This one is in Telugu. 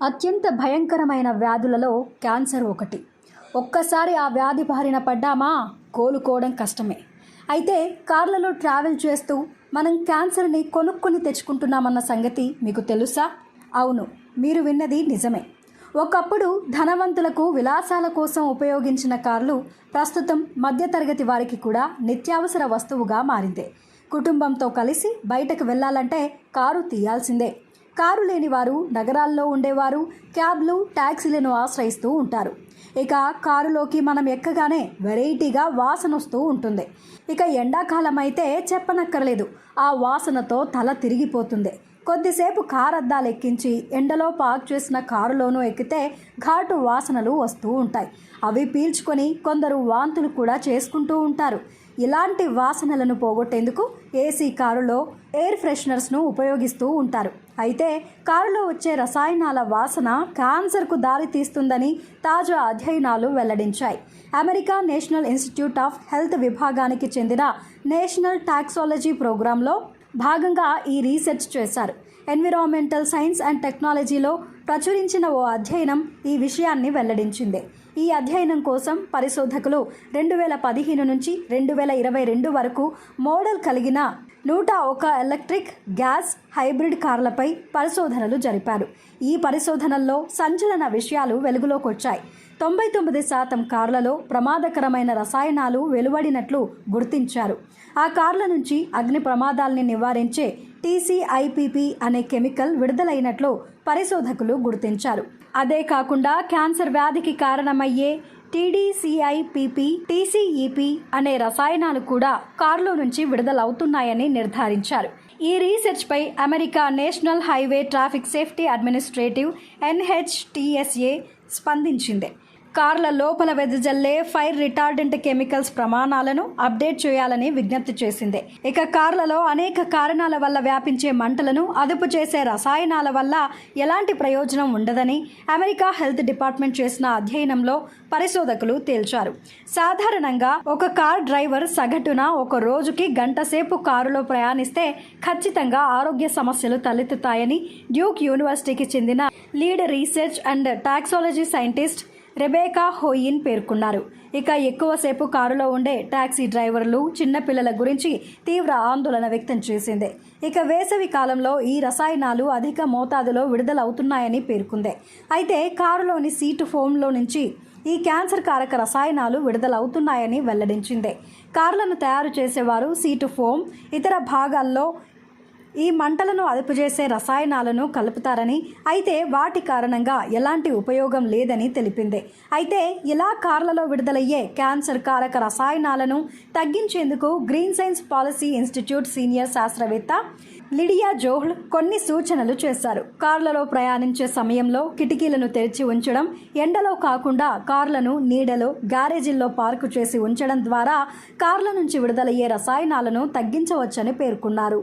అత్యంత భయంకరమైన వ్యాధులలో క్యాన్సర్ ఒకటి. ఒక్కసారి ఆ వ్యాధి బారిన పడ్డామా కోలుకోవడం కష్టమే. అయితే కార్లలో ట్రావెల్ చేస్తూ మనం క్యాన్సర్ని కొనుక్కొని తెచ్చుకుంటున్నామన్న సంగతి మీకు తెలుసా? అవును, మీరు విన్నది నిజమే. ఒకప్పుడు ధనవంతులకు విలాసాల కోసం ఉపయోగించిన కార్లు ప్రస్తుతం మధ్యతరగతి వారికి కూడా నిత్యావసర వస్తువుగా మారింది. కుటుంబంతో కలిసి బయటకు వెళ్ళాలంటే కారు తీయాల్సిందే. కారు లేని వారు నగరాల్లో ఉండేవారు క్యాబ్లు, ట్యాక్సీలను ఆశ్రయిస్తూ ఉంటారు. ఇక కారులోకి మనం ఎక్కగానే వెరైటీగా వాసన వస్తూ ఉంటుంది. ఇక ఎండాకాలం అయితే చెప్పనక్కర్లేదు, ఆ వాసనతో తల తిరిగిపోతుంది. కొద్దిసేపు కారు అద్దాలు ఎక్కించి ఎండలో పార్క్ చేసిన కారులోనూ ఎక్కితే ఘాటు వాసనలు వస్తూ ఉంటాయి. అవి పీల్చుకొని కొందరు వాంతులు కూడా చేసుకుంటూ ఉంటారు. ఇలాంటి వాసనలను పోగొట్టేందుకు ఏసీ కారులో ఎయిర్ ఫ్రెషనర్స్ను ఉపయోగిస్తూ ఉంటారు. అయితే కారులో వచ్చే రసాయనాల వాసన క్యాన్సర్కు దారి తీస్తుందని తాజా అధ్యయనాలు వెల్లడించాయి. America national institute of health విభాగానికి చెందిన నేషనల్ టాక్సాలజీ ప్రోగ్రాంలో భాగంగా ఈ రీసెర్చ్ చేశారు. ఎన్విరాన్మెంటల్ సైన్స్ అండ్ టెక్నాలజీలో ప్రచురించిన ఓ అధ్యయనం ఈ విషయాన్ని వెల్లడించింది. ఈ అధ్యయనం కోసం పరిశోధకులు 2015 నుంచి 2022 వరకు మోడల్ కలిగిన 101 ఎలక్ట్రిక్, గ్యాస్, హైబ్రిడ్ కార్లపై పరిశోధనలు జరిపారు. ఈ పరిశోధనల్లో సంచలన విషయాలు వెలుగులోకి వచ్చాయి. 99% కార్లలో ప్రమాదకరమైన రసాయనాలు వెలువడినట్లు గుర్తించారు. ఆ కార్ల నుంచి అగ్ని ప్రమాదాల్ని నివారించే TCIPP అనే కెమికల్ విడుదలైనట్లు పరిశోధకులు గుర్తించారు. అదే కాకుండా క్యాన్సర్ వ్యాధికి కారణమయ్యే TDCIPP, TCEP అనే రసాయనాలు కూడా కారులో నుంచి విడుదలవుతున్నాయని నిర్ధారించారు. ఈ రీసెర్చ్పై America national highway traffic safety administrative NHTSA స్పందించింది. కార్ల లోపల వెదజల్లే ఫైర్ రిటార్డెంట్ కెమికల్స్ ప్రమాణాలను అప్డేట్ చేయాలని విజ్ఞప్తి చేసింది. ఇక కార్లలో అనేక కారణాల వల్ల వ్యాపించే మంటలను అదుపు చేసే రసాయనాల వల్ల ఎలాంటి ప్రయోజనం ఉండదని అమెరికా హెల్త్ డిపార్ట్మెంట్ చేసిన అధ్యయనంలో పరిశోధకులు తేల్చారు. సాధారణంగా ఒక కార్ డ్రైవర్ సగటున ఒక రోజుకి గంట సేపు కారులో ప్రయాణిస్తే ఖచ్చితంగా ఆరోగ్య సమస్యలు తలెత్తుతాయని డ్యూక్ యూనివర్సిటీకి చెందిన lead research and toxicology scientist Rebecca Hoehn పేర్కొన్నారు. ఇక ఎక్కువసేపు కారులో ఉండే టాక్సీ డ్రైవర్లు, చిన్నపిల్లల గురించి తీవ్ర ఆందోళన వ్యక్తం చేసింది. ఇక వేసవి కాలంలో ఈ రసాయనాలు అధిక మోతాదులో విడుదలవుతున్నాయని పేర్కొంది. అయితే కారులోని సీటు ఫోమ్లో నుంచి ఈ క్యాన్సర్ కారక రసాయనాలు విడుదలవుతున్నాయని వెల్లడించింది. కార్లను తయారు చేసేవారు సీటు ఫోమ్, ఇతర భాగాల్లో ఈ మంటలను అదుపు చేసే రసాయనాలను కలుపుతారని, అయితే వాటి కారణంగా ఎలాంటి ఉపయోగం లేదని తెలిపింది. అయితే ఇలా కార్లలో విడుదలయ్యే క్యాన్సర్ కారక రసాయనాలను తగ్గించేందుకు green science policy institute senior శాస్త్రవేత్త లిడియా జోహ్ల్ కొన్ని సూచనలు చేశారు. కార్లలో ప్రయాణించే సమయంలో కిటికీలను తెరిచి ఉంచడం, ఎండలో కాకుండా కార్లను నీడలో, గ్యారేజీల్లో పార్కు చేసి ఉంచడం ద్వారా కార్ల నుంచి విడుదలయ్యే రసాయనాలను తగ్గించవచ్చని పేర్కొన్నారు.